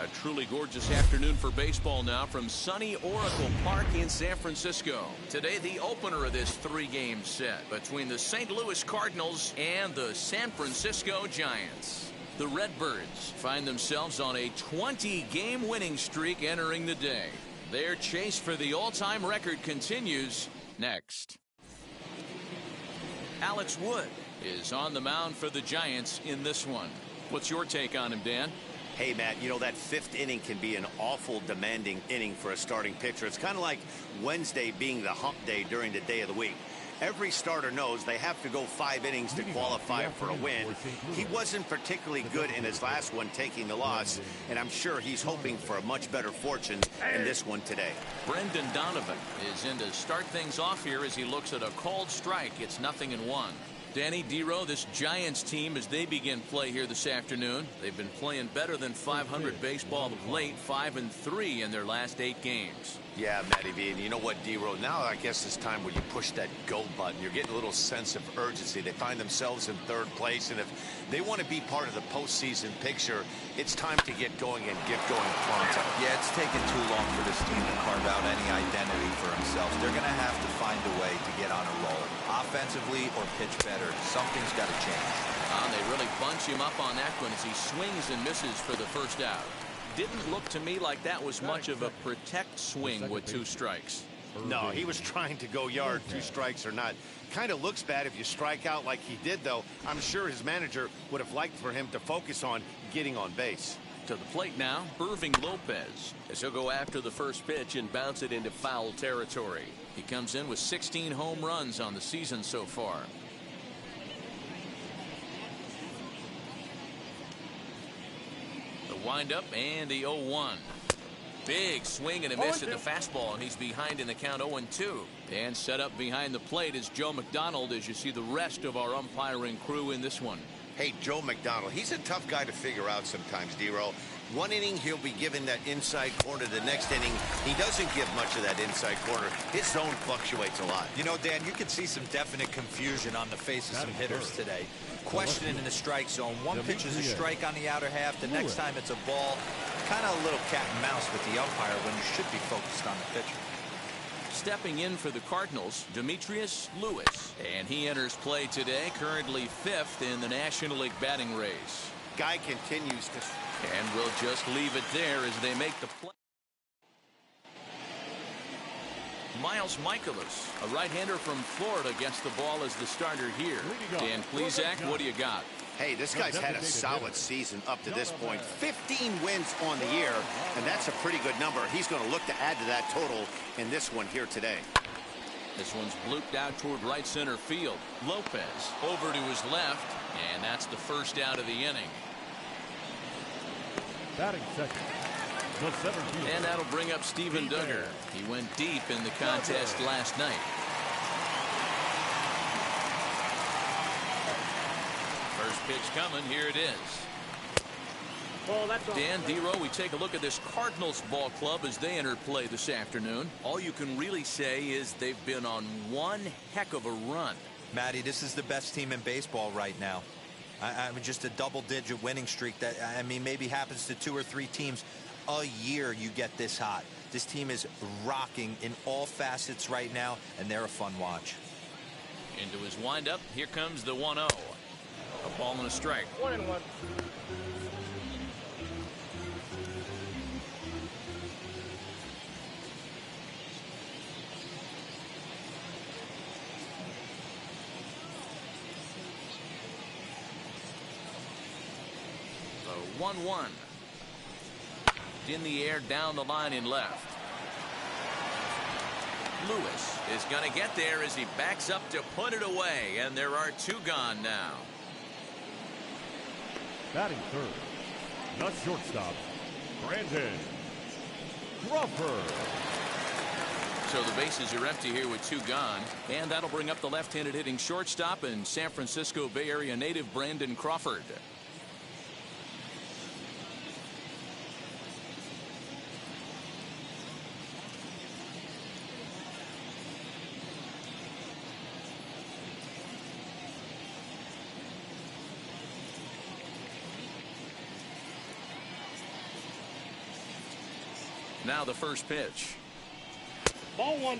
A truly gorgeous afternoon for baseball now from sunny Oracle Park in San Francisco. Today, the opener of this three-game set between the St. Louis Cardinals and the San Francisco Giants. The Redbirds find themselves on a 20-game winning streak entering the day. Their chase for the all-time record continues next. Alex Wood is on the mound for the Giants in this one. What's your take on him, Dan? Hey, Matt, you know, that fifth inning can be an awful demanding inning for a starting pitcher. It's kind of like Wednesday being the hump day during the day of the week. Every starter knows they have to go 5 innings to qualify for a win. He wasn't particularly good in his last one, taking the loss, and I'm sure he's hoping for a much better fortune in this one today. Brendan Donovan is in to start things off here as he looks at a called strike. It's 0-1. Danny Dero, this Giants team, as they begin play here this afternoon, they've been playing better than .500 baseball of late, 5-3 in their last 8 games. Yeah, Matty V, and you know what, Dero, now I guess it's time when you push that go button. You're getting a little sense of urgency. They find themselves in 3rd place, and if they want to be part of the postseason picture, it's time to get going and get going pronto. Yeah, it's taken too long for this team to carve out any identity for themselves. They're going to have to find a way to get on a roll, offensively or pitch better. Something's got to change. They really bunch him up on that one as he swings and misses for the first out. Didn't look to me like that was much of a protect swing with 2 strikes. No, he was trying to go yard, 2 strikes or not. Kind of looks bad if you strike out like he did, though. I'm sure his manager would have liked for him to focus on getting on base. To the plate now, Irving Lopez, as he'll go after the first pitch and bounce it into foul territory. He comes in with 16 home runs on the season so far. Windup and the 0-1. Big swing and a miss at the fastball, and he's behind in the count 0-2. And set up behind the plate is Joe McDonald as you see the rest of our umpiring crew in this one. Hey, Joe McDonald, he's a tough guy to figure out sometimes, Dero. One inning, he'll be given that inside corner. The next inning, he doesn't give much of that inside corner. His zone fluctuates a lot. You know, Dan, you can see some definite confusion on the face of some hitters today. Questioning in the strike zone. One pitch is a strike on the outer half. The next time it's a ball. Kind of a little cat and mouse with the umpire when you should be focused on the pitcher. Stepping in for the Cardinals, Demetrius Lewis. And he enters play today, currently 5th in the National League batting race. Guy continues to... And we'll just leave it there as they make the play. Miles Michaelis, a right-hander from Florida, gets the ball as the starter here. Dan Plesac, what do you got? Hey, this guy's had a solid season up to this point. 15 wins on the year, and that's a pretty good number. He's going to look to add to that total in this one here today. This one's blooped out toward right center field. Lopez over to his left, and that's the first out of the inning. Batting second, the 17th. And that'll bring up Steven Duggar. He went deep in the contest last night. First pitch coming. Here it is. Dan Dero, we take a look at this Cardinals ball club as they enter play this afternoon. All you can really say is they've been on one heck of a run. Matty, this is the best team in baseball right now. I mean, just a double-digit winning streak that, I mean, maybe happens to 2 or 3 teams a year. You get this hot. This team is rocking in all facets right now, and they're a fun watch. Into his windup, here comes the 1-0. A ball and a strike. 1-1. The 1-1. In the air, down the line in left. Lewis is going to get there as he backs up to put it away, and there are 2 gone now. Batting third, the shortstop, Brandon Crawford. So the bases are empty here with 2 gone, and that'll bring up the left-handed hitting shortstop and San Francisco Bay Area native Brandon Crawford. Now the first pitch. Ball one.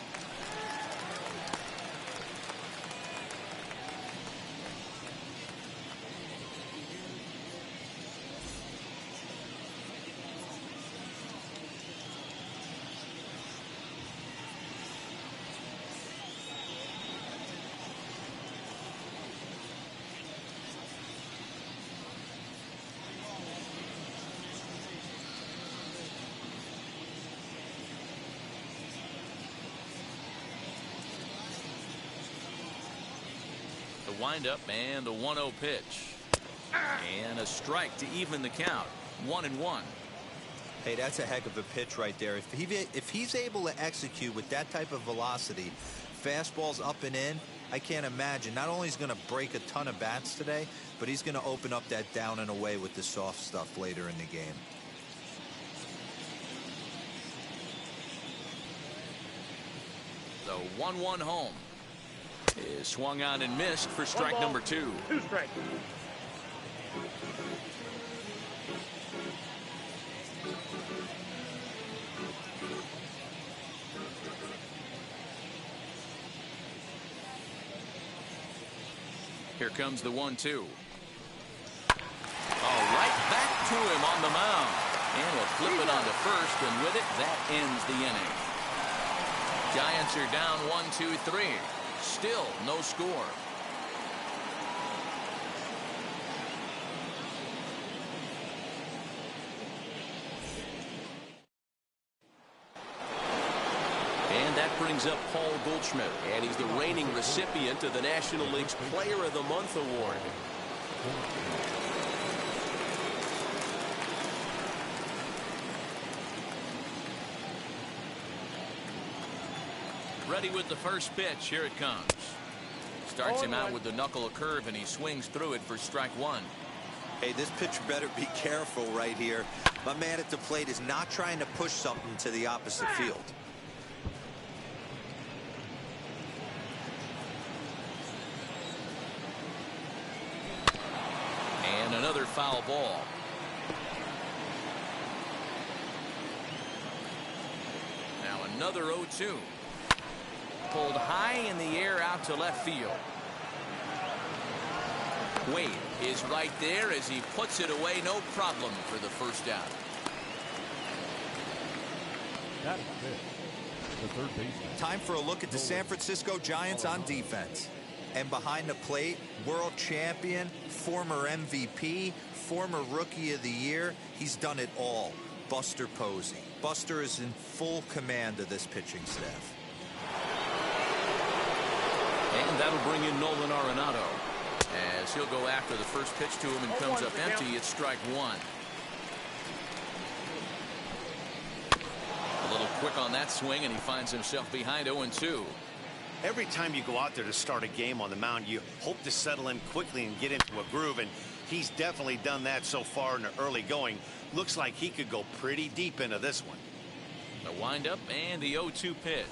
The windup and the 1-0 pitch. And a strike to even the count. 1-1. Hey, that's a heck of a pitch right there. If he's able to execute with that type of velocity, fastballs up and in, I can't imagine. Not only is he going to break a ton of bats today, but he's going to open up that down and away with the soft stuff later in the game. The 1-1 home is swung on and missed for strike number 2. 2 strikes. Here comes the 1-2. Right back to him on the mound. And we'll flip it on to first, and with it, that ends the inning. Giants are down 1-2-3. Still no score. And that brings up Paul Goldschmidt, and he's the reigning recipient of the National League's Player of the Month award. Ready with the first pitch. Here it comes. Starts him out with the knuckle curve, and he swings through it for strike 1. Hey, this pitcher better be careful right here. My man at the plate is not trying to push something to the opposite field. And another foul ball. Now another 0-2. Pulled high in the air out to left field. Wade is right there as he puts it away. No problem for the first out. That is it. The third baseman. Time for a look at the San Francisco Giants on defense. And behind the plate, world champion, former MVP, former Rookie of the Year. He's done it all. Buster Posey. Buster is in full command of this pitching staff. And that'll bring in Nolan Arenado, as he'll go after the first pitch to him and comes up empty. It's strike 1. A little quick on that swing, and he finds himself behind 0-2. Every time you go out there to start a game on the mound, you hope to settle in quickly and get into a groove, and he's definitely done that so far in the early going. Looks like he could go pretty deep into this one. The windup and the 0-2 pitch.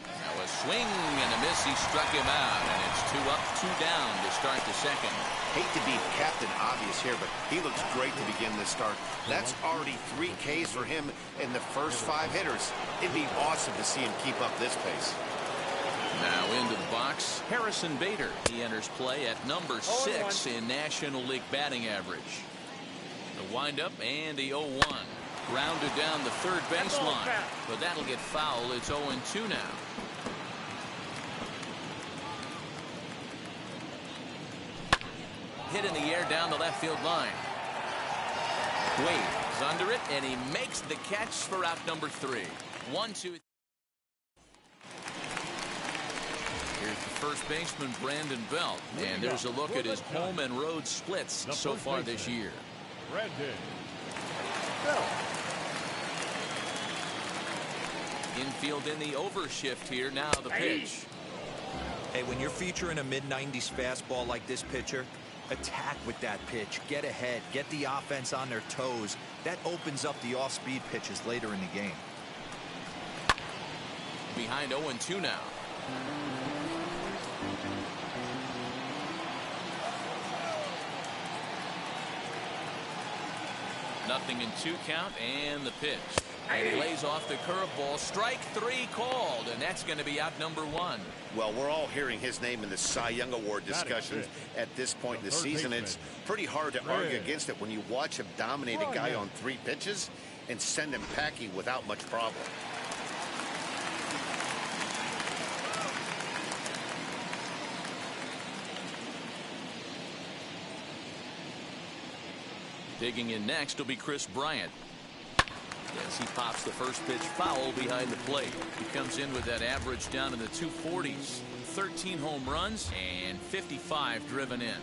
Now a swing and a miss. He struck him out, and it's 2 up, 2 down to start the second. Hate to be Captain Obvious here, but he looks great to begin this start. That's already 3 Ks for him in the first 5 hitters. It'd be awesome to see him keep up this pace. Now into the box, Harrison Bader. He enters play at number 6 in National League batting average. The windup and the 0-1. Grounded down the third baseline, but that'll get foul. It's 0-2 now. Hit in the air down the left field line. Wade is under it, and he makes the catch for out number 3. 1-2. Here's the first baseman, Brandon Belt, and there's a look at his home and road splits so far this year. Brandon Belt. Infield in the overshift here. Now the pitch. Hey, when you're featuring a mid-90s fastball like this pitcher, attack with that pitch. Get ahead. Get the offense on their toes. That opens up the off-speed pitches later in the game. Behind 0-2 now. 0-2 count, and the pitch. And he lays off the curveball. Strike 3 called, and that's going to be out number 1. Well, we're all hearing his name in the Cy Young Award discussions at this point in the season. It's pretty hard to argue against it when you watch him dominate a guy on 3 pitches and send him packing without much problem. Digging in next will be Chris Bryant. As he pops the first pitch foul behind the plate. He comes in with that average down in the 240s. 13 home runs and 55 driven in.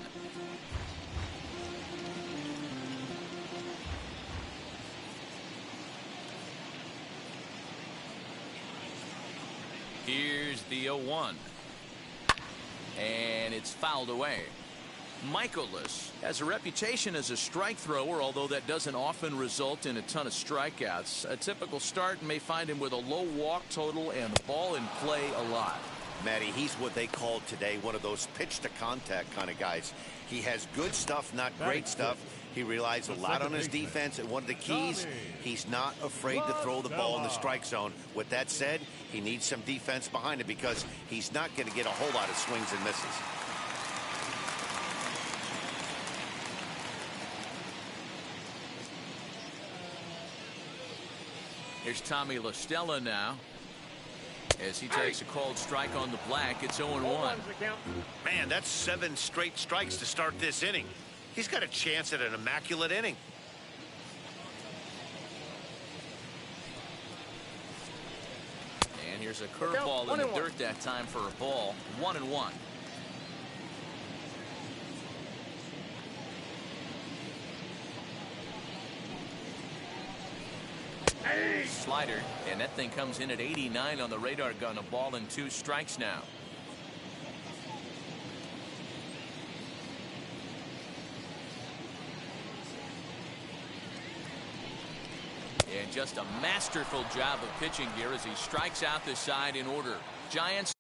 Here's the 0-1. And it's fouled away. Michaelis has a reputation as a strike thrower, although that doesn't often result in a ton of strikeouts. A typical start may find him with a low walk total and the ball in play a lot. Matty, he's what they call today one of those pitch to contact kind of guys. He has good stuff, not great stuff. He relies a lot on his defense, and one of the keys, he's not afraid to throw the ball in the strike zone. With that said, he needs some defense behind it because he's not going to get a whole lot of swings and misses. Here's Tommy La Stella now. As he takes a called strike on the black, it's 0-1. Man, that's 7 straight strikes to start this inning. He's got a chance at an immaculate inning. And here's a curveball in the dirt that time for a ball. 1-1. Slider, and that thing comes in at 89 on the radar gun. A ball and 2 strikes now. And just a masterful job of pitching here as he strikes out the side in order. Giants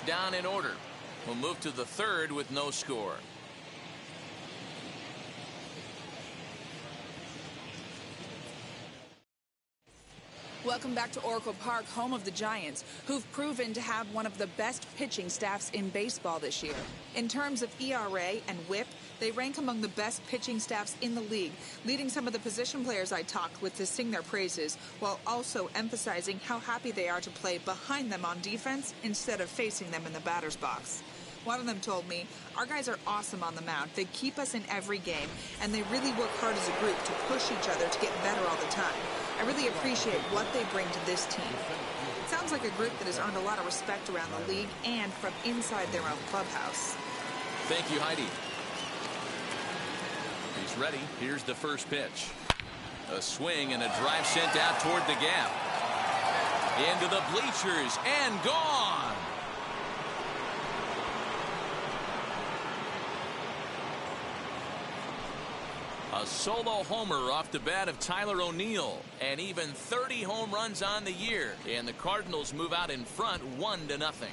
down in order. We'll move to the third with no score. Welcome back to Oracle Park, home of the Giants, who've proven to have one of the best pitching staffs in baseball this year. In terms of ERA and WHIP, they rank among the best pitching staffs in the league, leading some of the position players I talked with to sing their praises, while also emphasizing how happy they are to play behind them on defense instead of facing them in the batter's box. One of them told me, "Our guys are awesome on the mound. They keep us in every game, and they really work hard as a group to push each other to get better all the time. I really appreciate what they bring to this team." It sounds like a group that has earned a lot of respect around the league and from inside their own clubhouse. Thank you, Heidi. He's ready. Here's the first pitch. A swing and a drive sent out toward the gap. Into the bleachers and gone. A solo homer off the bat of Tyler O'Neill, and even 30 home runs on the year, and the Cardinals move out in front 1-0.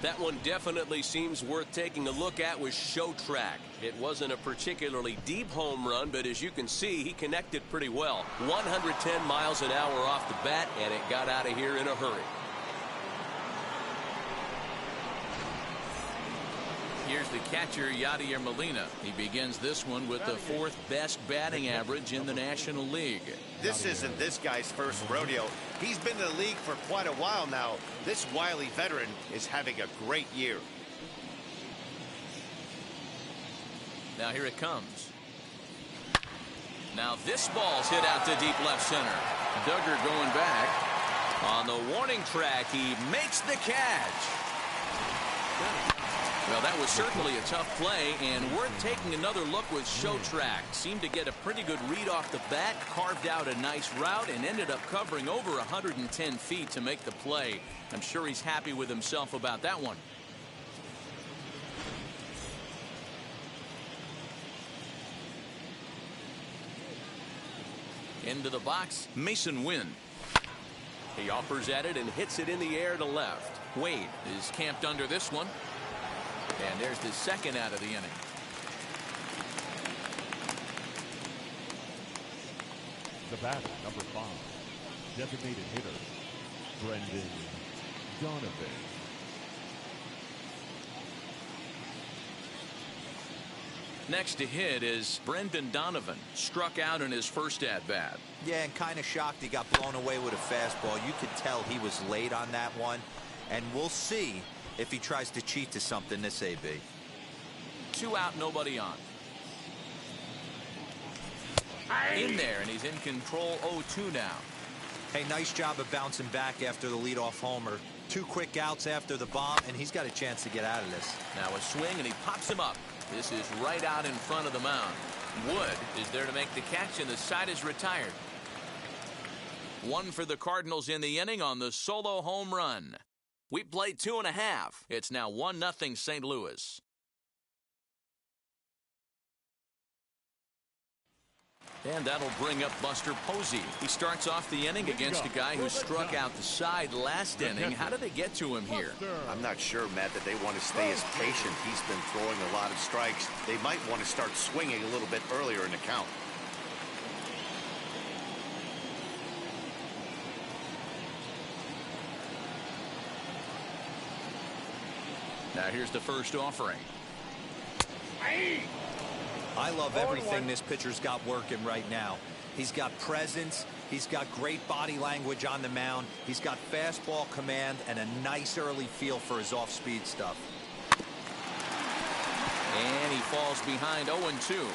That one definitely seems worth taking a look at with Show Track. It wasn't a particularly deep home run, but as you can see, he connected pretty well. 110 miles an hour off the bat, and it got out of here in a hurry. Here's the catcher, Yadier Molina. He begins this one with the fourth best batting average in the National League. This isn't this guy's first rodeo. He's been in the league for quite a while now. This wily veteran is having a great year. Now here it comes. Now this ball's hit out to deep left center. Duggar going back. On the warning track, he makes the catch. Well, that was certainly a tough play, and worth taking another look with Show Track. Seemed to get a pretty good read off the bat, carved out a nice route, and ended up covering over 110 feet to make the play. I'm sure he's happy with himself about that one. Into the box, Mason Wynn. He offers at it and hits it in the air to left. Wade is camped under this one. And there's the second out of the inning. The batter, number 5, designated hitter, Brendan Donovan. Next to hit is Brendan Donovan. Struck out in his first at-bat. Yeah, and kind of shocked he got blown away with a fastball. You could tell he was late on that one. And we'll see if he tries to cheat to something this AB. 2 out, nobody on. In there, and he's in control 0-2 now. Hey, nice job of bouncing back after the leadoff homer. 2 quick outs after the bomb, and he's got a chance to get out of this. Now a swing, and he pops him up. This is right out in front of the mound. Wood is there to make the catch, and the side is retired. 1 for the Cardinals in the inning on the solo home run. We played 2.5. It's now 1-0 St. Louis. And that'll bring up Buster Posey. He starts off the inning against a guy who struck out the side last inning. How did they get to him here? I'm not sure, Matt, that they want to stay as patient. He's been throwing a lot of strikes. They might want to start swinging a little bit earlier in the count. Now here's the first offering. I love everything this pitcher's got working right now. He's got presence. He's got great body language on the mound. He's got fastball command and a nice early feel for his off-speed stuff. And he falls behind 0-2.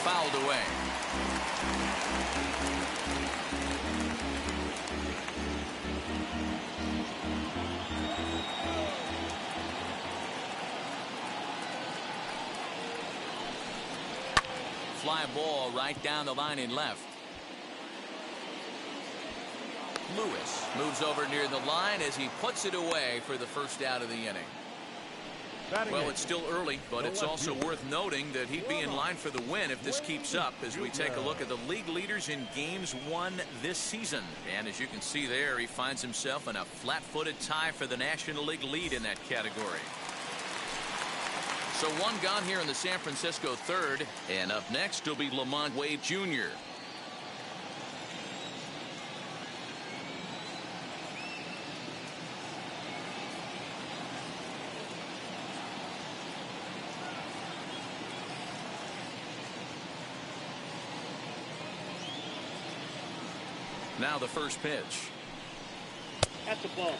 Fouled away. Fly ball right down the line in left. Lewis moves over near the line as he puts it away for the first out of the inning. Well, it's still early, but it's also worth noting that he'd be in line for the win if this keeps up as we take a look at the league leaders in games won this season. And as you can see there, he finds himself in a flat-footed tie for the National League lead in that category. So one gone here in the San Francisco third, and up next will be Lamont Wade Jr. Now the first pitch. That's a ball.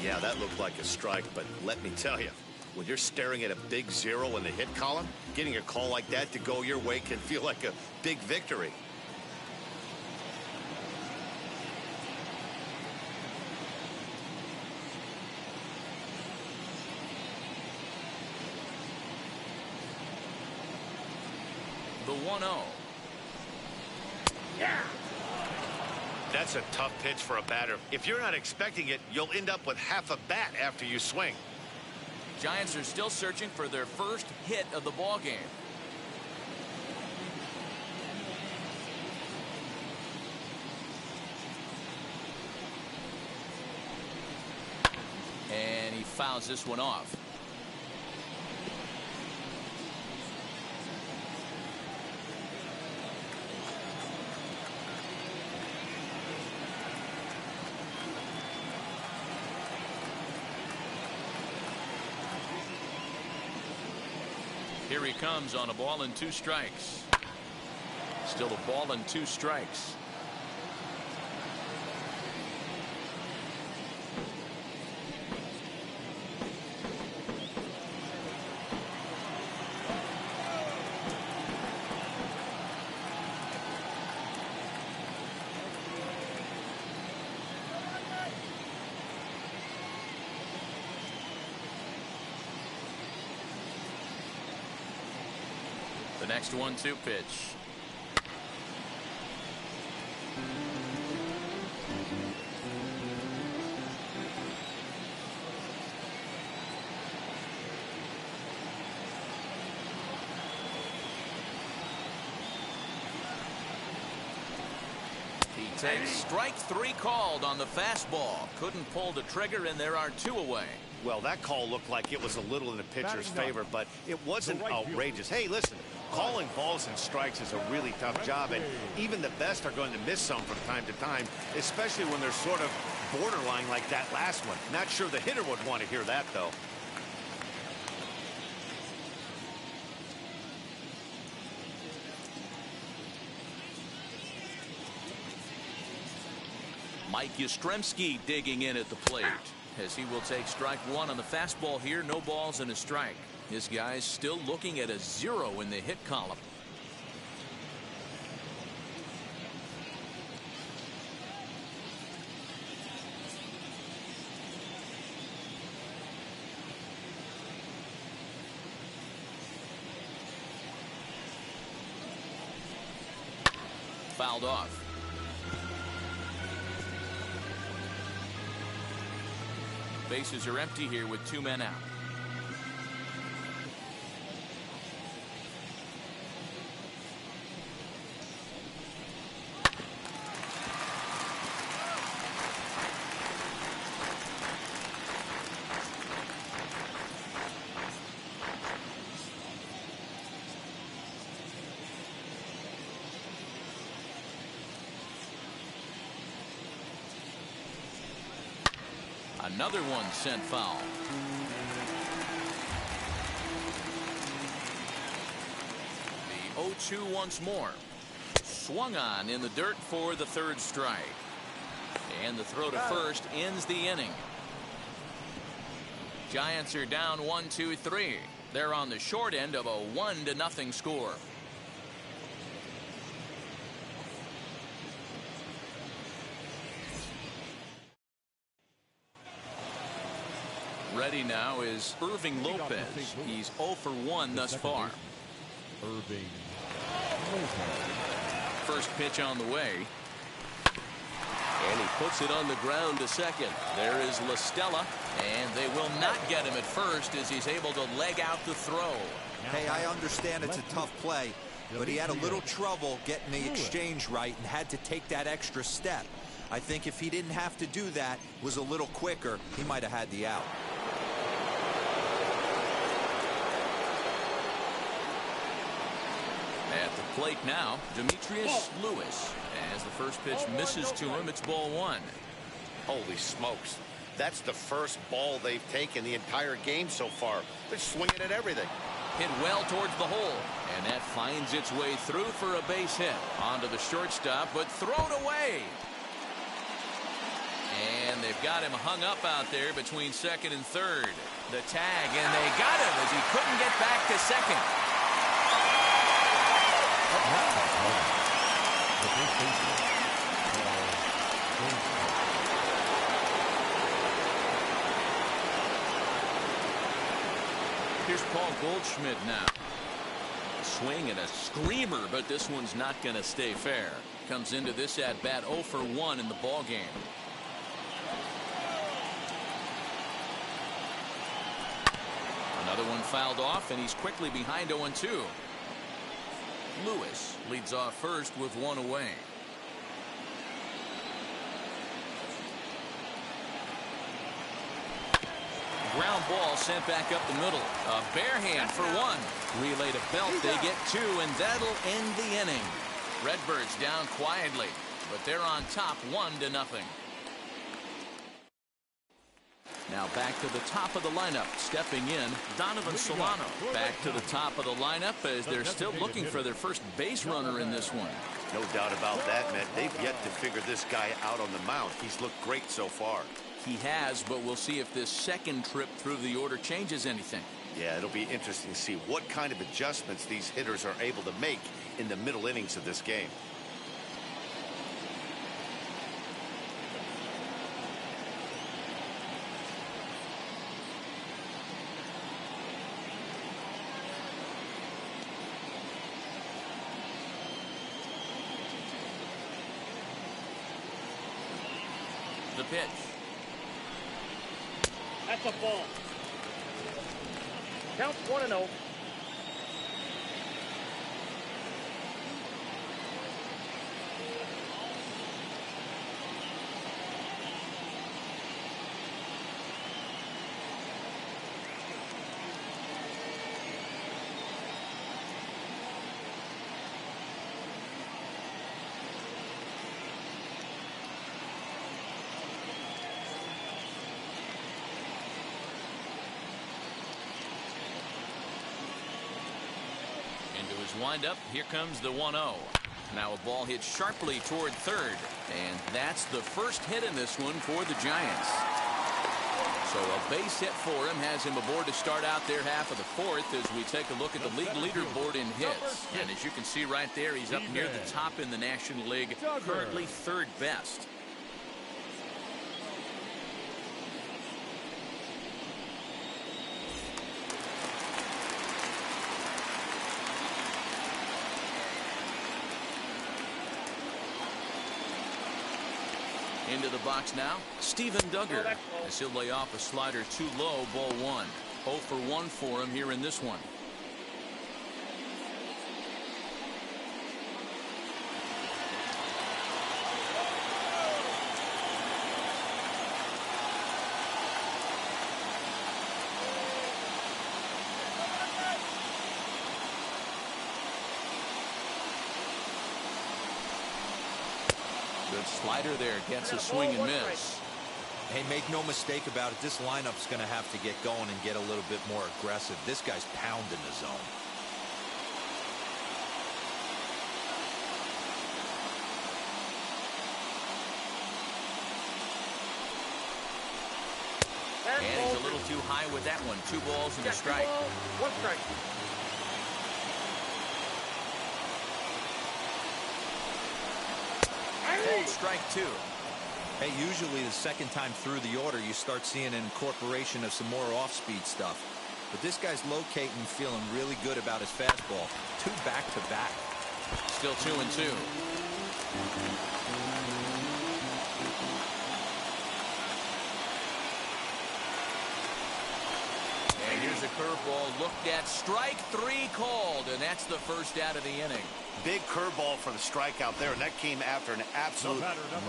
Yeah, that looked like a strike, but let me tell you, when you're staring at a big 0 in the hit column, getting a call like that to go your way can feel like a big victory. The 1-0. Yeah. That's a tough pitch for a batter. If you're not expecting it, you'll end up with half a bat after you swing. Giants are still searching for their first hit of the ball game. And he fouls this one off. Here he comes on a ball and 2 strikes. Still a ball and 2 strikes. The next 1-2 pitch. He takes strike 3 called on the fastball. Couldn't pull the trigger, and there are 2 away. Well, that call looked like it was a little in the pitcher's favor, but it wasn't outrageous. Hey, listen, calling balls and strikes is a really tough job, and even the best are going to miss some from time to time, especially when they're sort of borderline like that last one. Not sure the hitter would want to hear that, though. Mike Yastrzemski digging in at the plate as he will take strike 1 on the fastball here. No balls and a strike. This guy's still looking at a 0 in the hit column. Fouled off. Bases are empty here with 2 men out. Another one sent foul. The 0-2 once more. Swung on in the dirt for the 3rd strike. And the throw to first ends the inning. Giants are down 1-2-3. They're on the short end of a 1-0 score. Ready now is Irving Lopez. He's 0 for 1 thus far. Irving Lopez. First pitch on the way. And he puts it on the ground to second. There is LaStella. And they will not get him at first as he's able to leg out the throw. Hey, I understand it's a tough play, but he had a little trouble getting the exchange right and had to take that extra step. I think if he didn't have to do that, was a little quicker, he might have had the out. At the plate now, Demetrius Lewis. As the first pitch misses to him, it's ball one. Holy smokes. That's the first ball they've taken the entire game so far. They're swinging at everything. Hit well towards the hole, and that finds its way through for a base hit. Onto the shortstop, but thrown away. And they've got him hung up out there between second and third. The tag, and they got him as he couldn't get back to second. Here's Paul Goldschmidt now. A swing and a screamer, but this one's not going to stay fair. Comes into this at bat 0 for 1 in the ball game. Another one fouled off, and he's quickly behind 0-2. Lewis leads off first with one away. Ground ball sent back up the middle. A bare hand for one. Relay to Belt. They get two, and that'll end the inning. Redbirds down quietly, but they're on top 1-0. Now back to the top of the lineup. Stepping in, Donovan Solano. Back to the top of the lineup as they're still looking for their first base runner in this one. No doubt about that, man. They've yet to figure this guy out on the mound. He's looked great so far. He has, but we'll see if this second trip through the order changes anything. Yeah, it'll be interesting to see what kind of adjustments these hitters are able to make in the middle innings of this game. The pitch. That's a ball. Count 1-0. Into his windup, here comes the 1-0. Now a ball hit sharply toward third, and that's the first hit in this one for the Giants. So a base hit for him has him aboard to start out their half of the fourth as we take a look at the league leaderboard in hits. And as you can see right there, he's up near the top in the National League, currently third best. Into the box now, Steven Duggar. As he'll lay off a slider too low, ball one. 0 for 1 for him here in this one. Good slider there, gets a swing and miss. Hey, make no mistake about it, this lineup's going to have to get going and get a little bit more aggressive. This guy's pounding the zone. And he's a little too high with that one. 2 balls and a strike. 1 strike. Strike 2. Hey, usually the second time through the order, you start seeing an incorporation of some more off-speed stuff. But this guy's locating and feeling really good about his fastball. 2 back-to-back. Still 2-2. Here's a curveball looked at. Strike three called, and that's the first out of the inning. Big curveball for the strikeout there, and that came after an absolute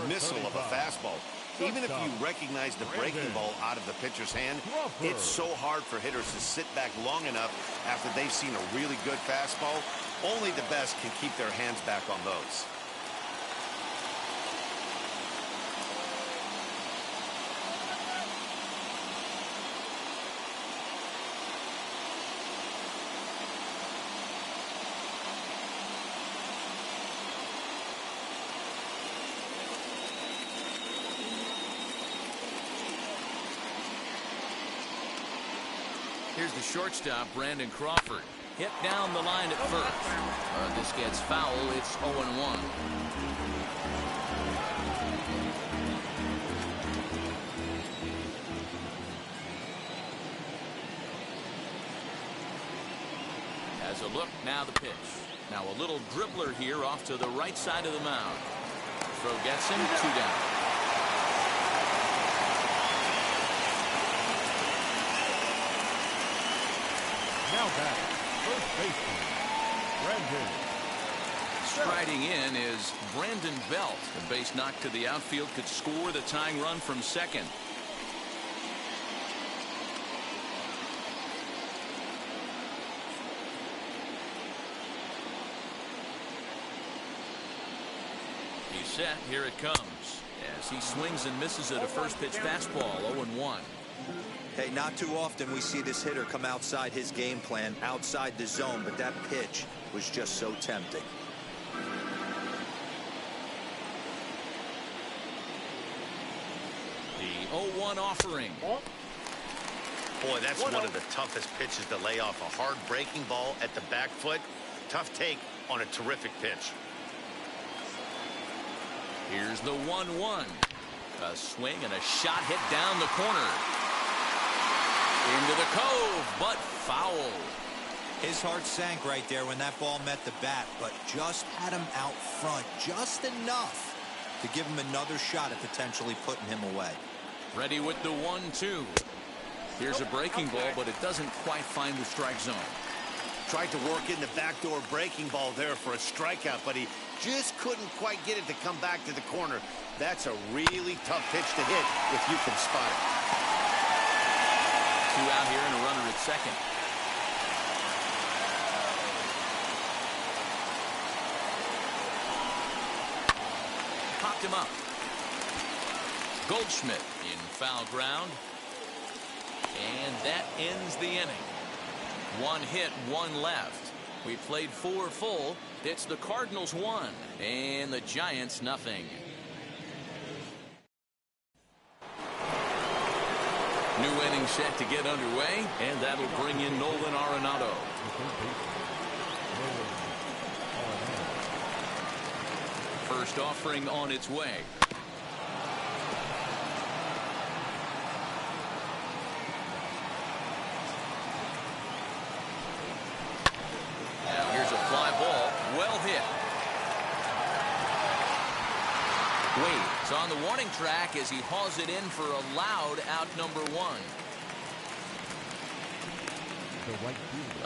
missile of a fastball. Even if you recognize the breaking ball out of the pitcher's hand, it's so hard for hitters to sit back long enough after they've seen a really good fastball. Only the best can keep their hands back on those. Here's the shortstop, Brandon Crawford. Hit down the line at first. This gets foul. It's 0-1. Has a look, now the pitch. Now a little dribbler here off to the right side of the mound. Throw gets him, 2 down. Now back, first baseman, Brandon. Striding in is Brandon Belt. The base knock to the outfield could score the tying run from second. He's set. Here it comes. As he swings and misses at a first pitch fastball, 0-1. Hey, not too often we see this hitter come outside his game plan, outside the zone, but that pitch was just so tempting. The 0-1 offering. Boy, that's one of the toughest pitches to lay off. A hard breaking ball at the back foot. Tough take on a terrific pitch. Here's the 1-1. A swing and a shot hit down the corner. Into the cove, but foul. His heart sank right there when that ball met the bat, but just had him out front just enough to give him another shot at potentially putting him away. Ready with the 1-2. Here's a breaking ball, but it doesn't quite find the strike zone. Tried to work in the backdoor breaking ball there for a strikeout, but he just couldn't quite get it to come back to the corner. That's a really tough pitch to hit if you can spot it. 2 out here and a runner at second. Popped him up. Goldschmidt in foul ground. And that ends the inning. 1 hit, 1 left. We played 4 full. It's the Cardinals 1 and the Giants nothing. New inning set to get underway, and that'll bring in Nolan Arenado. First offering on its way. Now here's a fly ball, well hit. Wade's on the warning track as he hauls it in for a loud out number 1.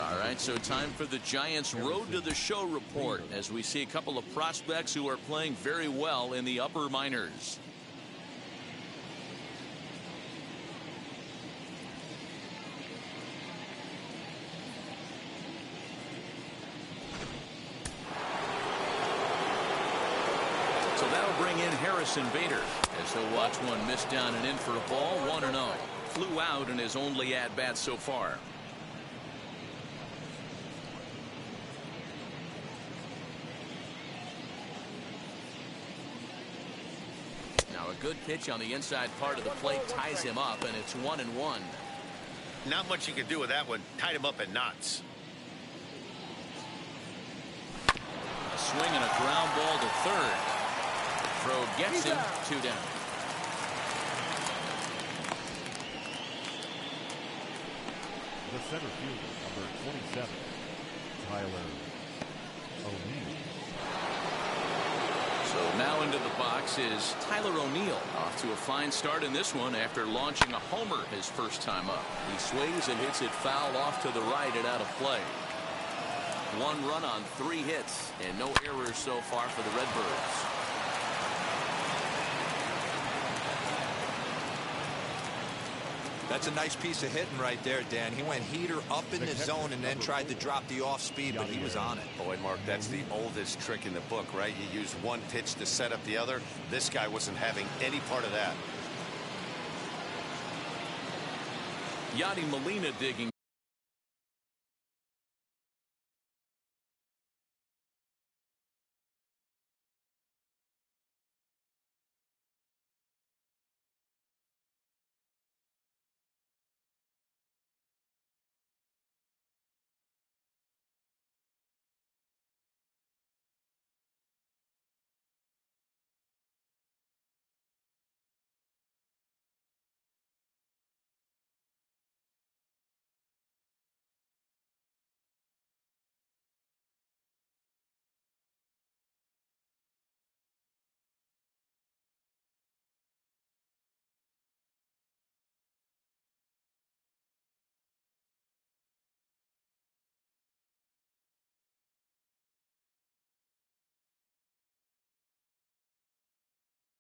All right, so time for the Giants' Road to the Show report as we see a couple of prospects who are playing very well in the upper minors. So that'll bring in Harrison Bader as he'll watch one miss down and in for a ball, 1-0. Flew out in his only at-bat so far. Now a good pitch on the inside part of the plate ties him up, and it's 1-1. Not much you can do with that one. Tied him up in knots. A swing and a ground ball to third. Throw gets him, 2 down. The center fielder, number 27, Tyler O'Neill. So So now into the box is Tyler O'Neill, off to a fine start in this one after launching a homer his first time up. He swings and hits it foul off to the right and out of play. 1 run on 3 hits and no errors so far for the Redbirds. That's a nice piece of hitting right there, Dan. He went heater up in the zone and then tried to drop the off speed, but he was on it. Boy, Mark, that's the oldest trick in the book, right? You use one pitch to set up the other. This guy wasn't having any part of that. Yadi Molina digging.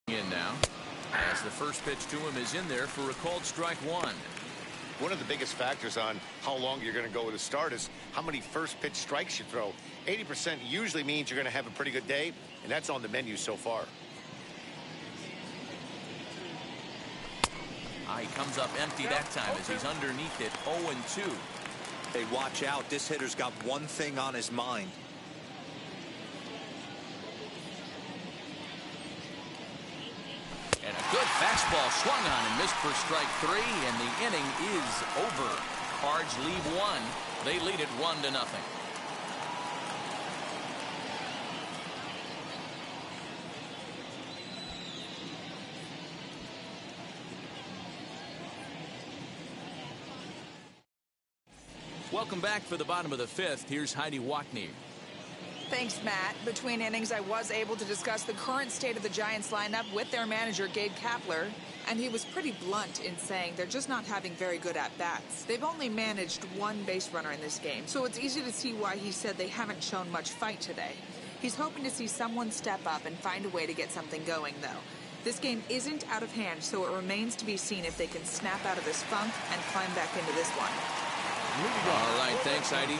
In now, as the first pitch to him is in there for a called strike 1. One of the biggest factors on how long you're going to go with a start is how many first pitch strikes you throw. 80% usually means you're going to have a pretty good day, and that's on the menu so far. He comes up empty that time as he's underneath it. 0-2. Hey, watch out. This hitter's got one thing on his mind. And a good fastball swung on and missed for strike 3, and the inning is over. Cards lead 1. They lead it 1-0. Welcome back for the bottom of the 5th. Here's Heidi Wackney. Thanks, Matt. Between innings, I was able to discuss the current state of the Giants lineup with their manager, Gabe Kapler, and he was pretty blunt in saying they're just not having very good at-bats. They've only managed 1 base runner in this game, so it's easy to see why he said they haven't shown much fight today. He's hoping to see someone step up and find a way to get something going, though. This game isn't out of hand, so it remains to be seen if they can snap out of this funk and climb back into this one. All right, thanks, Heidi.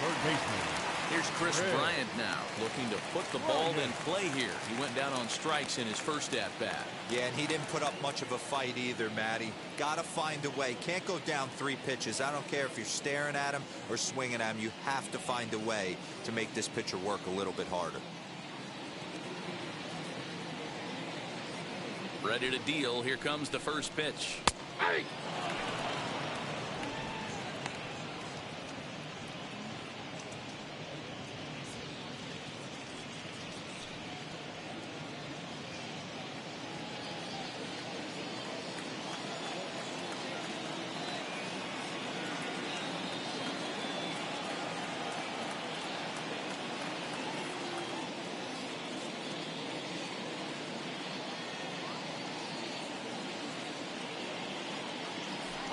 Third baseman. Here's Chris Bryant now, looking to put the ball in play here. He went down on strikes in his first at-bat. Yeah, and he didn't put up much of a fight either, Matty. Got to find a way. Can't go down 3 pitches. I don't care if you're staring at him or swinging at him. You have to find a way to make this pitcher work a little bit harder. Ready to deal. Here comes the first pitch. Hey!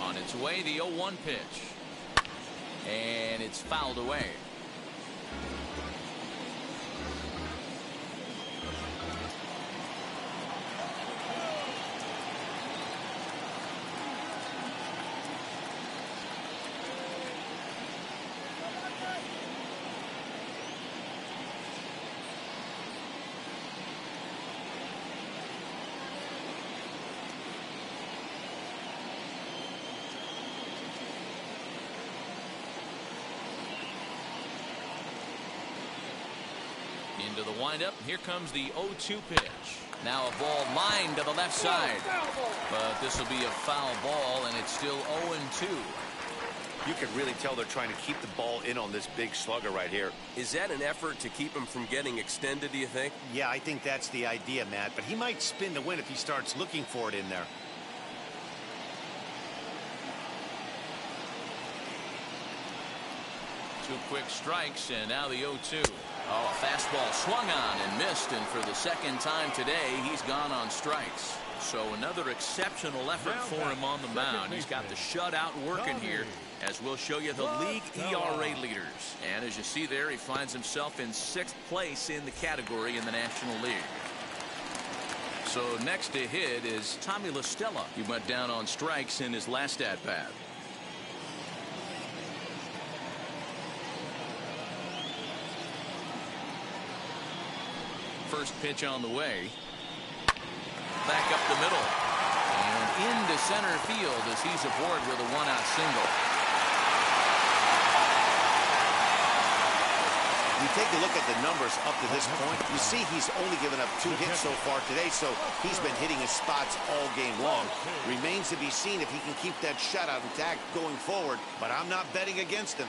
On its way, the 0-1 pitch. And it's fouled away. Into the windup. Here comes the 0-2 pitch. Now a ball lined to the left side. But this will be a foul ball, and it's still 0-2. You can really tell they're trying to keep the ball in on this big slugger right here. Is that an effort to keep him from getting extended, do you think? Yeah, I think that's the idea, Matt. But he might spin to win if he starts looking for it in there. Two quick strikes, and now the 0-2. Oh, a fastball swung on and missed, and for the second time today, he's gone on strikes. So another exceptional effort for him on the mound. He's got the shutout working here, as we'll show you the league ERA leaders. And as you see there, he finds himself in 6th place in the category in the National League. So next to hit is Tommy La Stella. He went down on strikes in his last at-bat. First pitch on the way. Back up the middle. And into center field as he's aboard with a 1-out single. You take a look at the numbers up to this point. You see he's only given up 2 hits so far today, so he's been hitting his spots all game long. Remains to be seen if he can keep that shutout intact going forward, but I'm not betting against him.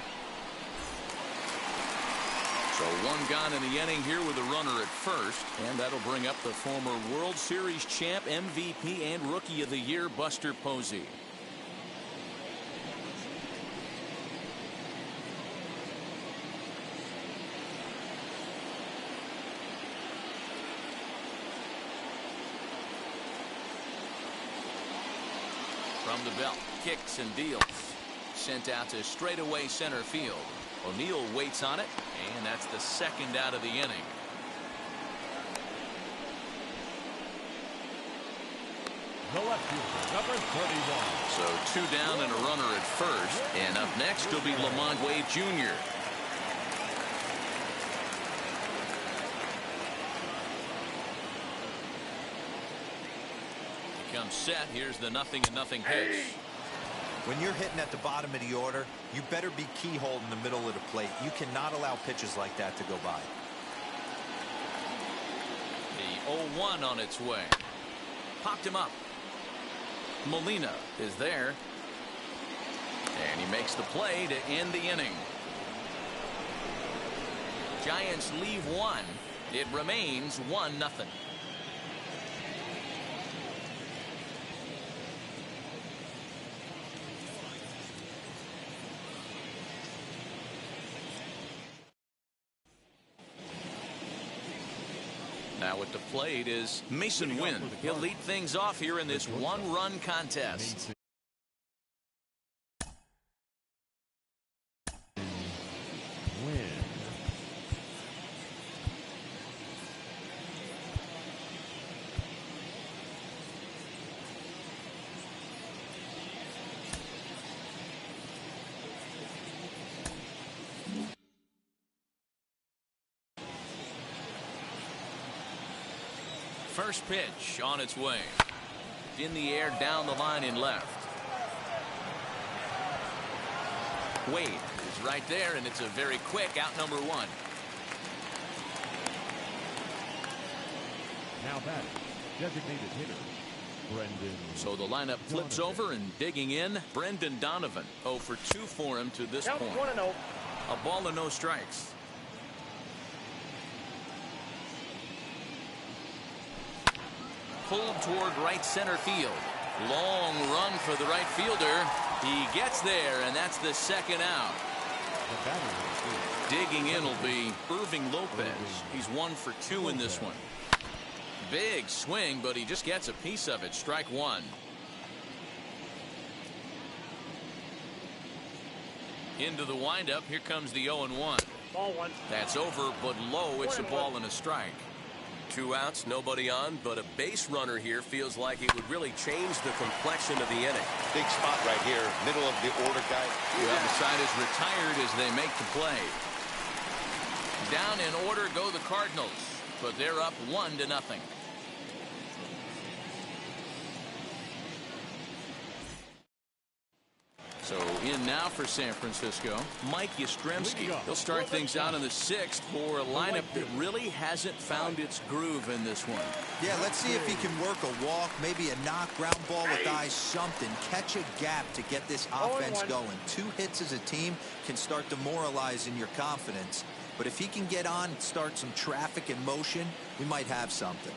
So 1 gone in the inning here with a runner at first, and that'll bring up the former World Series champ, MVP, and Rookie of the Year, Buster Posey. From the belt, kicks and deals. Sent out to straightaway center field. O'Neill waits on it, and that's the 2nd out of the inning. The left fielder, number 31. So 2 down and a runner at first, and up next will be Lamont Wade Jr. He comes set. Here's the 0-0 pitch. When you're hitting at the bottom of the order, you better be keyhole in the middle of the plate. You cannot allow pitches like that to go by. The 0-1 on its way. Popped him up. Molina is there. And he makes the play to end the inning. Giants leave 1. It remains 1-0. Now at the plate is Mason Wynn. He'll lead things off here in this 1-run contest. First pitch on its way. In the air, down the line in left. Wade is right there, and it's a very quick out, number 1. Now batting, designated hitter, Brendan. So the lineup flips over, and digging in, Brendan Donovan. 0 for 2 for him to this point. 1-0. A ball and no strikes. Pulled toward right center field. Long run for the right fielder. He gets there, and that's the 2nd out. Digging in will be Irving Lopez. He's 1 for 2 in this one. Big swing, but he just gets a piece of it. Strike 1. Into the windup. Here comes the 0-1. Ball 1. That's over, but low. It's a ball and a strike. 2 outs, nobody on, but a base runner here feels like it would really change the complexion of the inning. Big spot right here, middle of the order, guys. Well, the side is retired as they make the play. Down in order go the Cardinals, but they're up 1-0. So in now for San Francisco, Mike Yastrzemski. He'll start things out in the 6th for a lineup that really hasn't found its groove in this one. Yeah, let's see if he can work a walk, maybe a knock, ground ball with eyes, something. Catch a gap to get this offense going. 2 hits as a team can start demoralizing your confidence. But if he can get on and start some traffic in motion, we might have something.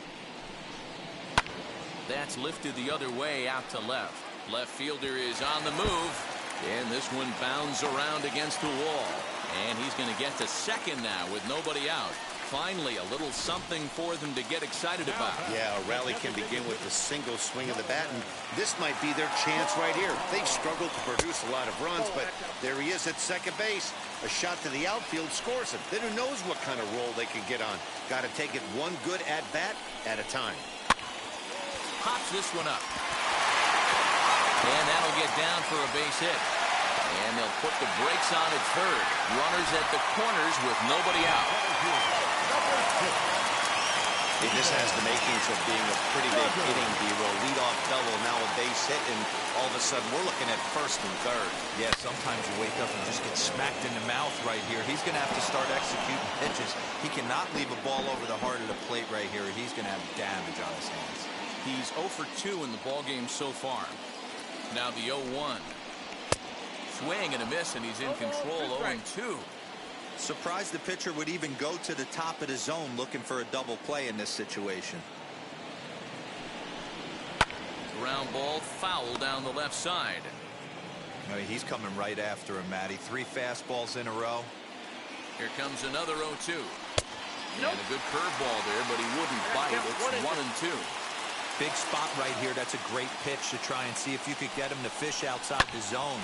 That's lifted the other way out to left. Left fielder is on the move. And this one bounds around against the wall. And he's going to get to second now with nobody out. Finally, a little something for them to get excited about. Yeah, a rally can begin with a single swing of the bat, and this might be their chance right here. They've struggled to produce a lot of runs, but there he is at second base. A shot to the outfield scores him. Then who knows what kind of roll they can get on. Got to take it one good at-bat at a time. Pops this one up. And that'll get down for a base hit. And they'll put the brakes on at third. Runners at the corners with nobody out. Hey, this has the makings of being a pretty big inning, Dero. Leadoff double, now a base hit, and all of a sudden we're looking at first and third. Yeah, sometimes you wake up and just get smacked in the mouth right here. He's going to have to start executing pitches. He cannot leave a ball over the heart of the plate right here. He's going to have damage on his hands. He's 0 for 2 in the ballgame so far. Now the 0-1. Swing and a miss, and he's in control. 0-2. Surprised the pitcher would even go to the top of the zone looking for a double play in this situation. Ground ball foul down the left side. I mean, he's coming right after him, Matty. 3 fastballs in a row. Here comes another 0-2. And a good curveball there, but he wouldn't bite. It's 1-2. Big spot right here. That's a great pitch to try and see if you could get him to fish outside the zone.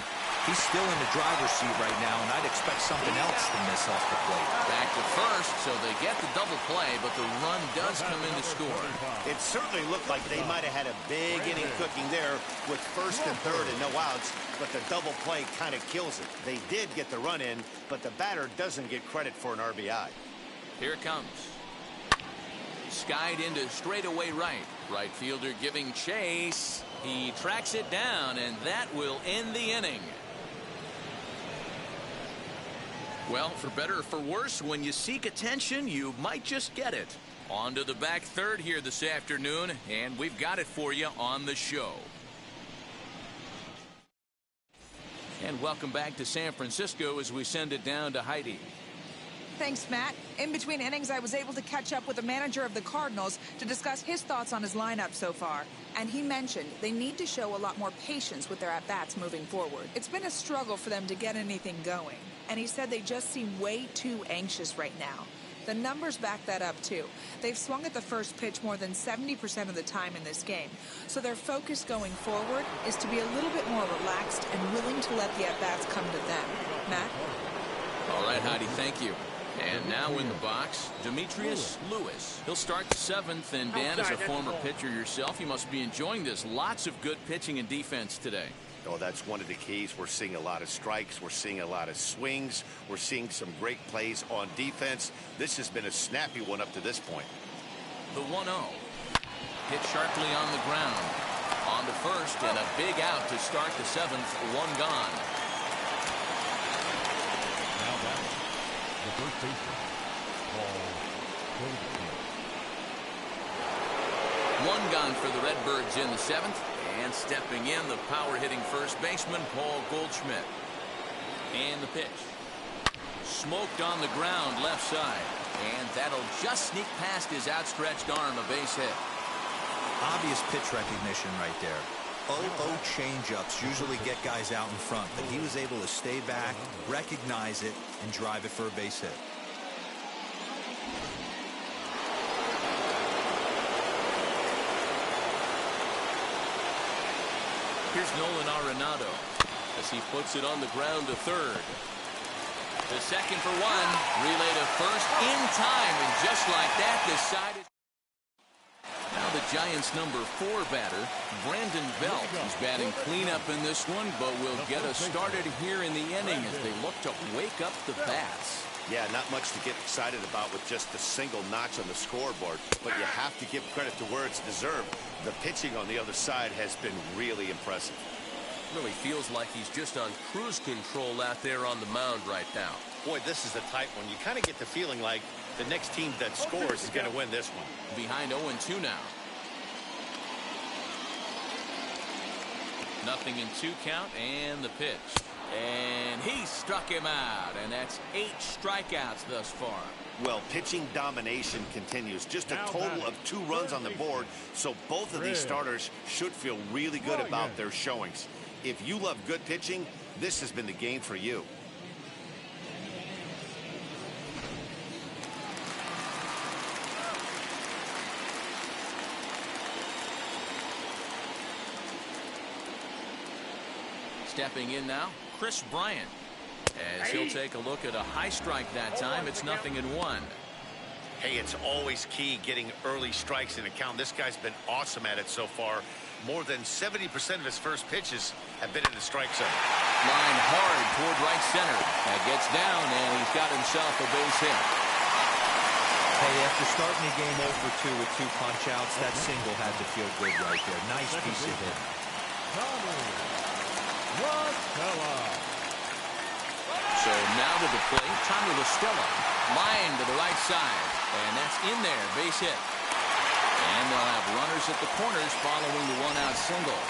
He's still in the driver's seat right now, and I'd expect something else to miss off the plate. Back to first, so they get the double play, but the run does come in to score. It certainly looked like they might have had a big inning cooking there with first and third and no outs, but the double play kind of kills it. They did get the run in, but the batter doesn't get credit for an RBI. Here it comes. Skied into straightaway right. Right fielder giving chase. He tracks it down, and that will end the inning. Well, for better or for worse, when you seek attention, you might just get it. On to the back third here this afternoon, and we've got it for you on the show. And welcome back to San Francisco as we send it down to Heidi. Thanks, Matt. In between innings, I was able to catch up with the manager of the Cardinals to discuss his thoughts on his lineup so far. And he mentioned they need to show a lot more patience with their at-bats moving forward. It's been a struggle for them to get anything going. And he said they just seem way too anxious right now. The numbers back that up, too. They've swung at the first pitch more than 70% of the time in this game. So their focus going forward is to be a little bit more relaxed and willing to let the at-bats come to them. Matt? All right, Heidi, thank you. And now in the box, Demetrius Lewis. He'll start the 7th, and Dan, as a former pitcher yourself, you must be enjoying this. Lots of good pitching and defense today. Oh, that's one of the keys. We're seeing a lot of strikes. We're seeing a lot of swings. We're seeing some great plays on defense. This has been a snappy one up to this point. The 1-0. Hit sharply on the ground. On to first, and a big out to start the 7th. 1 gone. Now back. The first baseman, Paul Goldschmidt. 1 gone for the Redbirds in the 7th. And stepping in, the power-hitting first baseman, Paul Goldschmidt. And the pitch. Smoked on the ground left side. And that'll just sneak past his outstretched arm, a base hit. Obvious pitch recognition right there. 0-0 changeups usually get guys out in front, but he was able to stay back, recognize it, and drive it for a base hit. Here's Nolan Arenado as he puts it on the ground to third. The second for 1. Relay to first in time, and just like that, decided. Now the Giants' number 4 batter, Brandon Belt. He's batting cleanup in this one, but will get us started here in the inning as they look to wake up the bats. Yeah, not much to get excited about with just a single notch on the scoreboard, but you have to give credit to where it's deserved. The pitching on the other side has been really impressive. Really feels like he's just on cruise control out there on the mound right now. Boy, this is a tight one. You kind of get the feeling like the next team that scores is going to win this one. Behind 0-2 now. Nothing in 2 count, and the pitch. And he struck him out, and that's 8 strikeouts thus far. Well, pitching domination continues. Just a total of 2 runs on the board, so both of these starters should feel really good about their showings. If you love good pitching, this has been the game for you. Stepping in now, Chris Bryant. As he'll take a look at a high strike that time, it's 0-1. Hey, it's always key getting early strikes in a count. This guy's been awesome at it so far. More than 70% of his first pitches have been in the strike zone. Line hard toward right center. That gets down, and he's got himself a base hit. Hey, after starting the game 0 for 2 with 2 punch-outs, that single had to feel good right there. Nice piece of hit. So now to the plate, Tommy La Stella. Line to the right side. And that's in there, base hit. And they'll have runners at the corners following the one-out single.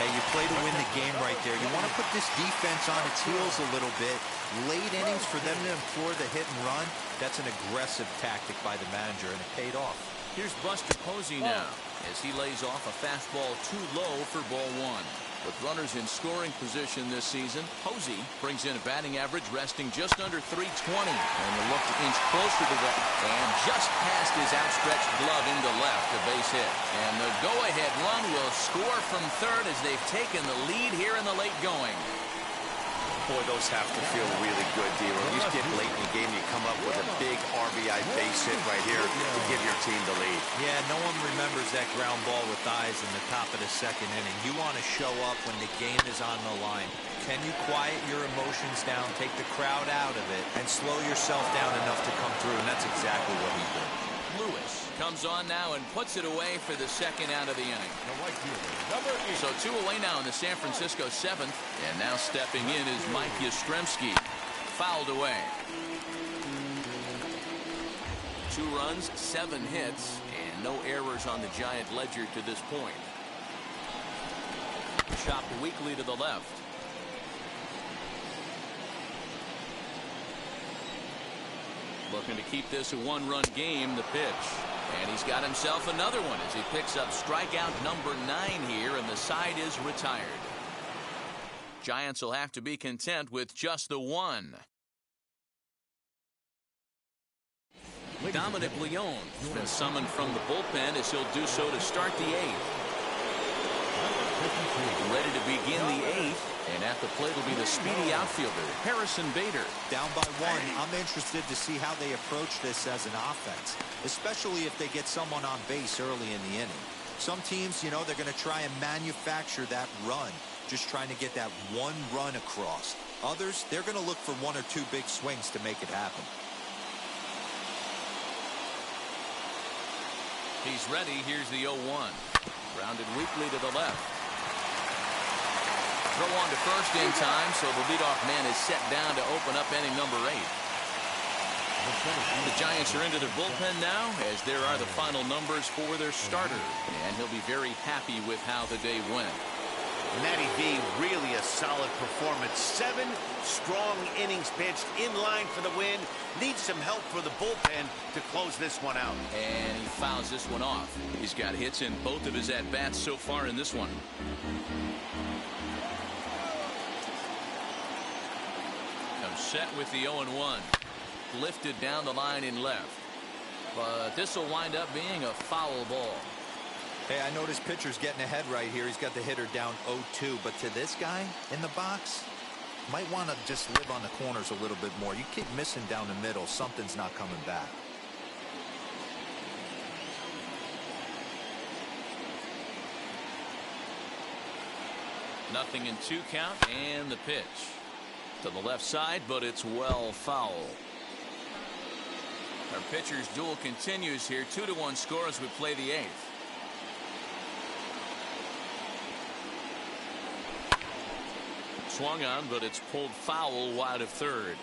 Hey, you play to win the game right there. You want to put this defense on its heels a little bit. Late innings for them to implore the hit and run. That's an aggressive tactic by the manager, and it paid off. Here's Buster Posey now as he lays off a fastball too low for ball 1. With runners in scoring position this season, Posey brings in a batting average resting just under .320. And the look to inch closer to that. And just past his outstretched glove into left, a base hit. And the go-ahead run will score from third as they've taken the lead here in the late going. Boy, those have to feel really good, D-Lo. You get late in the game, you come up with a big RBI base hit right here to give your team the lead. Yeah, no one remembers that ground ball with eyes in the top of the second inning. You want to show up when the game is on the line. Can you quiet your emotions down, take the crowd out of it, and slow yourself down enough to come through? And that's exactly what he did. Lewis comes on now and puts it away for the second out of the inning. So 2 away now in the San Francisco 7th. And now stepping in is Mike Yastrzemski. Fouled away. 2 runs, 7 hits, and no errors on the Giant ledger to this point. Chopped weakly to the left. Looking to keep this a 1-run game, the pitch. And he's got himself another one as he picks up strikeout number 9 here, and the side is retired. Giants will have to be content with just the 1. Dominic Leone has been summoned from the bullpen as he'll do so to start the 8th. Ready to begin the 8th. And at the plate will be the speedy outfielder, Harrison Bader. Down by 1, I'm interested to see how they approach this as an offense, especially if they get someone on base early in the inning. Some teams, you know, they're going to try and manufacture that run, just trying to get that 1 run across. Others, they're going to look for 1 or 2 big swings to make it happen. He's ready. Here's the 0-1. Grounded weakly to the left. Throw on to first in time, so the leadoff man is set down to open up inning number 8. The Giants are into their bullpen now, as there are the final numbers for their starter. And he'll be very happy with how the day went. Matty V, really a solid performance. 7 strong innings pitched, in line for the win. Needs some help for the bullpen to close this one out. And he fouls this one off. He's got hits in both of his at-bats so far in this one. Set with the 0-1. Lifted down the line in left. But this will wind up being a foul ball. Hey, I noticed pitcher's getting ahead right here. He's got the hitter down 0-2. But to this guy in the box, might want to just live on the corners a little bit more. You keep missing down the middle, something's not coming back. Nothing in 2 count, and the pitch. To the left side, but it's well foul. Our pitcher's duel continues here. 2-1 score as we play the 8th. Swung on, but it's pulled foul wide of third.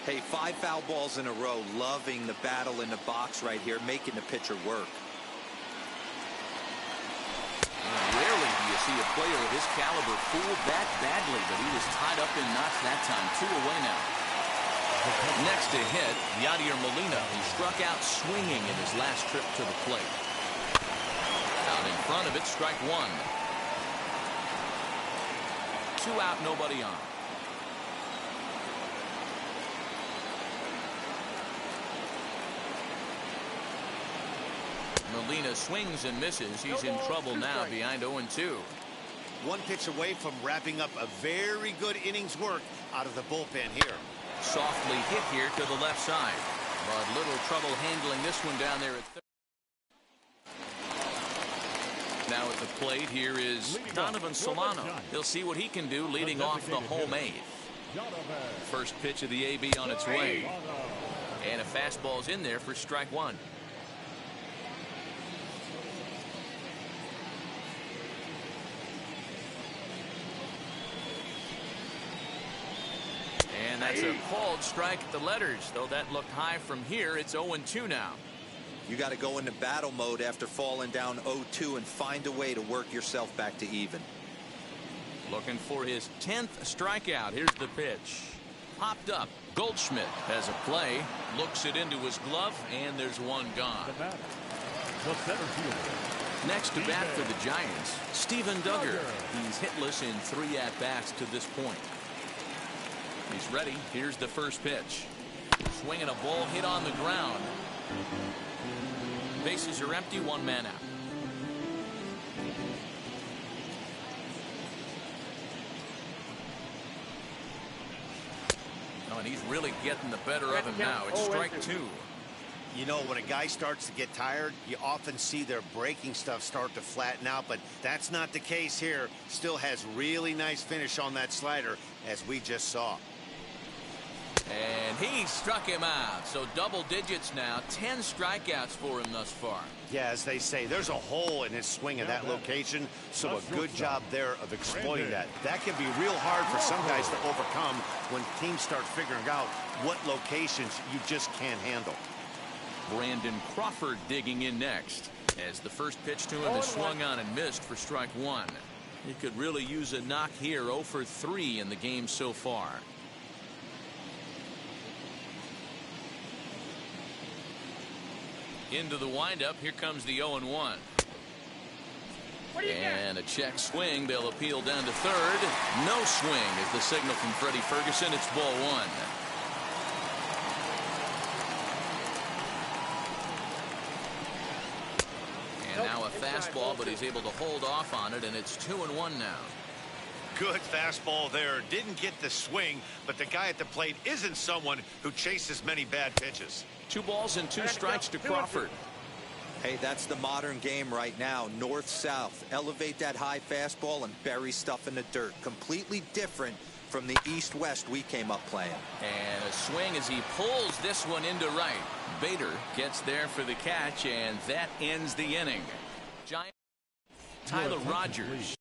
Hey, 5 foul balls in a row. Loving the battle in the box right here, making the pitcher work. Rarely do you see a player of his caliber fooled that badly, but he was tied up in knots that time. 2 away now. Next to hit, Yadier Molina, who struck out swinging in his last trip to the plate. Out in front of it, strike 1. 2 out, nobody on. Molina swings and misses. He's in trouble now, behind 0-2. One pitch away from wrapping up a very good innings work out of the bullpen here. Softly hit here to the left side, but little trouble handling this one down there at third. Now at the plate, here is Donovan Solano. He'll see what he can do leading off the home eighth. First pitch of the AB on its way. And a fastball's in there for strike one. And that's a called strike at the letters. Though that looked high from here, it's 0-2 now. You got to go into battle mode after falling down 0-2 and find a way to work yourself back to even. Looking for his 10th strikeout. Here's the pitch. Popped up. Goldschmidt has a play. Looks it into his glove, and there's one gone. The center fielder. Next to bat for the Giants, Steven Duggar. He's hitless in 3 at-bats to this point. He's ready. Here's the first pitch. Swinging a ball hit on the ground. Bases are empty, 1 man out. Oh, and he's really getting the better of him now. It's strike 2. You know, when a guy starts to get tired, you often see their breaking stuff start to flatten out, but that's not the case here. Still has really nice finish on that slider, as we just saw. And he struck him out. So double digits now. 10 strikeouts for him thus far. Yeah, as they say, there's a hole in his swing in that location. So a good job there of exploiting that. That can be real hard for some guys to overcome when teams start figuring out what locations you just can't handle. Brandon Crawford digging in next. As the first pitch to him is swung on and missed for strike 1. He could really use a knock here. 0 for 3 in the game so far. Into the windup. Here comes the 0-1. And a check swing. They'll appeal down to third. No swing is the signal from Freddie Ferguson. It's ball 1. And now a fastball, but he's able to hold off on it, and it's 2-1 now. Good fastball there. Didn't get the swing, but the guy at the plate isn't someone who chases many bad pitches. 2 balls and 2 strikes to Crawford. Hey, that's the modern game right now. North-south. Elevate that high fastball and bury stuff in the dirt. Completely different from the east-west we came up playing. And a swing as he pulls this one into right. Bader gets there for the catch, and that ends the inning. Giant Tyler Rogers.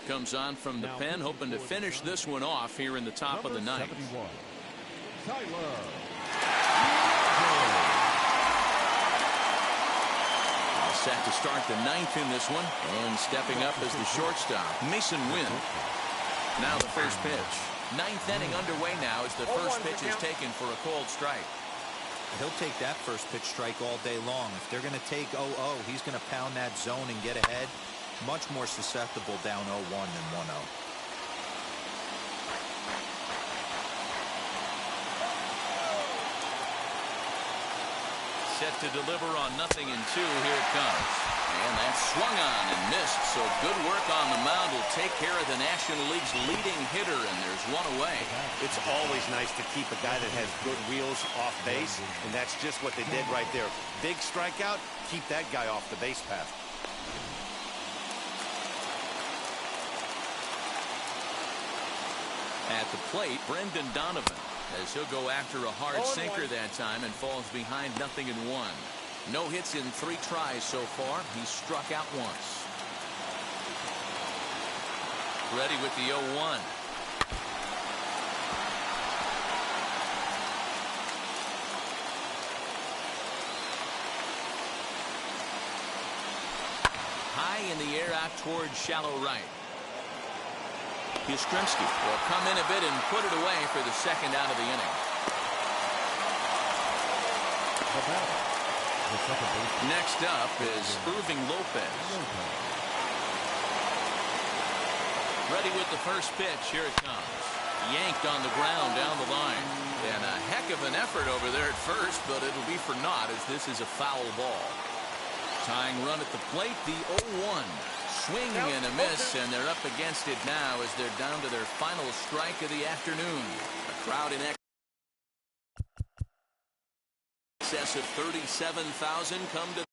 comes on from the pen, hoping to finish this one off here in the top of the ninth. 71, Tyler. All set to start the ninth in this one, and stepping up as the shortstop, Mason Wynn. Now the first pitch. Ninth inning underway now as the first pitch is taken for a cold strike. He'll take that first pitch strike all day long. If they're going to take 0-0, he's going to pound that zone and get ahead. Much more susceptible down 0-1 than 1-0. Set to deliver on 0-2. Here it comes. And that's swung on and missed. So good work on the mound will take care of the National League's leading hitter, and there's one away. It's always nice to keep a guy that has good wheels off base, and that's just what they did right there. Big strikeout, keep that guy off the base path. At the plate, Brendan Donovan, as he'll go after a hard sinker that time and falls behind 0-1. No hits in 3 tries so far. He's struck out once. Ready with the 0-1. High in the air out towards shallow right. Yastrzemski will come in a bit and put it away for the second out of the inning. Next up is Irving Lopez. Ready with the first pitch. Here it comes. Yanked on the ground down the line. And a heck of an effort over there at first, but it'll be for naught as this is a foul ball. Tying run at the plate, the 0-1. Swing and a miss, and they're up against it now as they're down to their final strike of the afternoon. A crowd in excess of 37,000 come to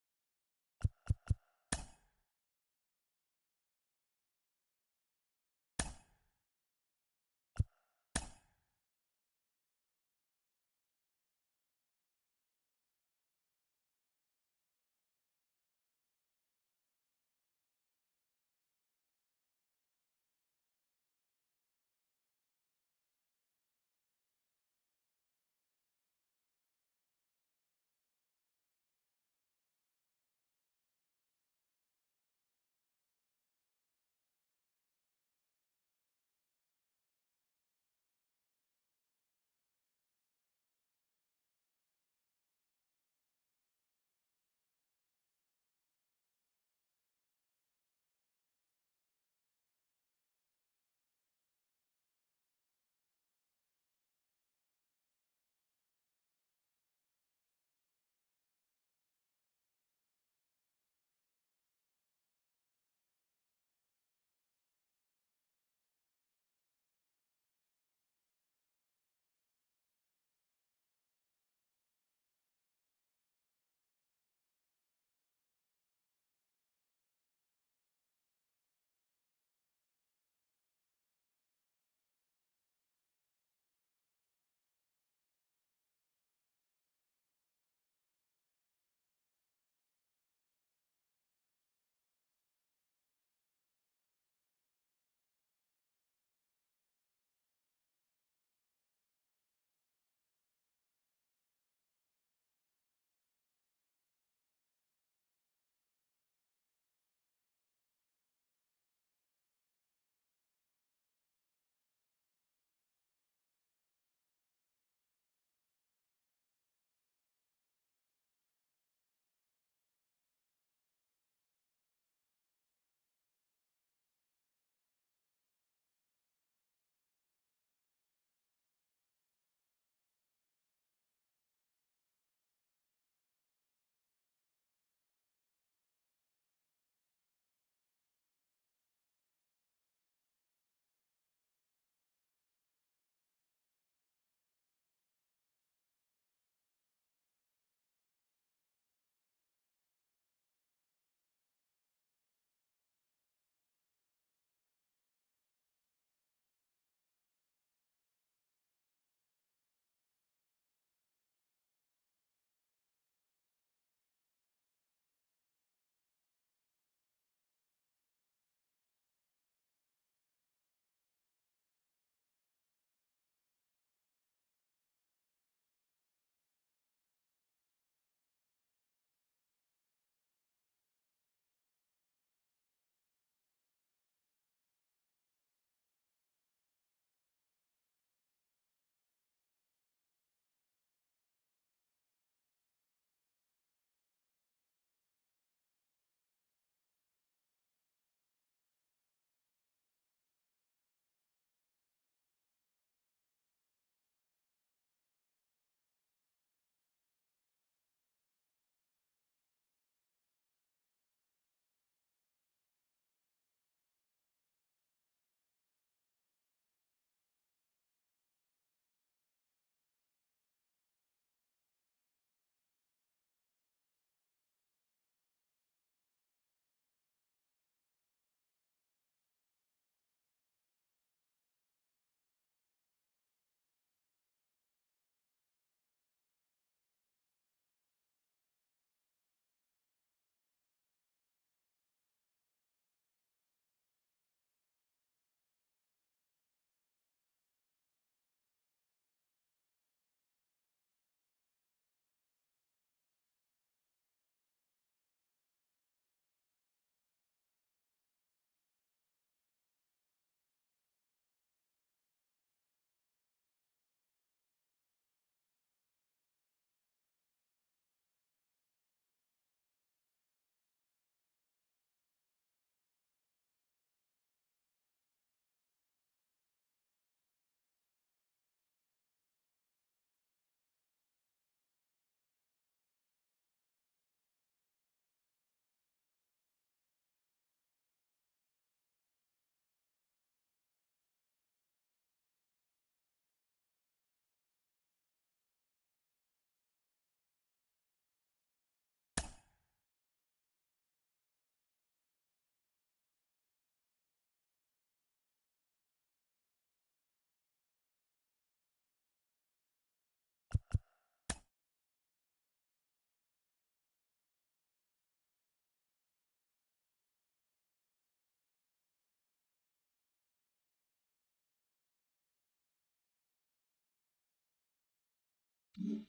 Mm-hmm.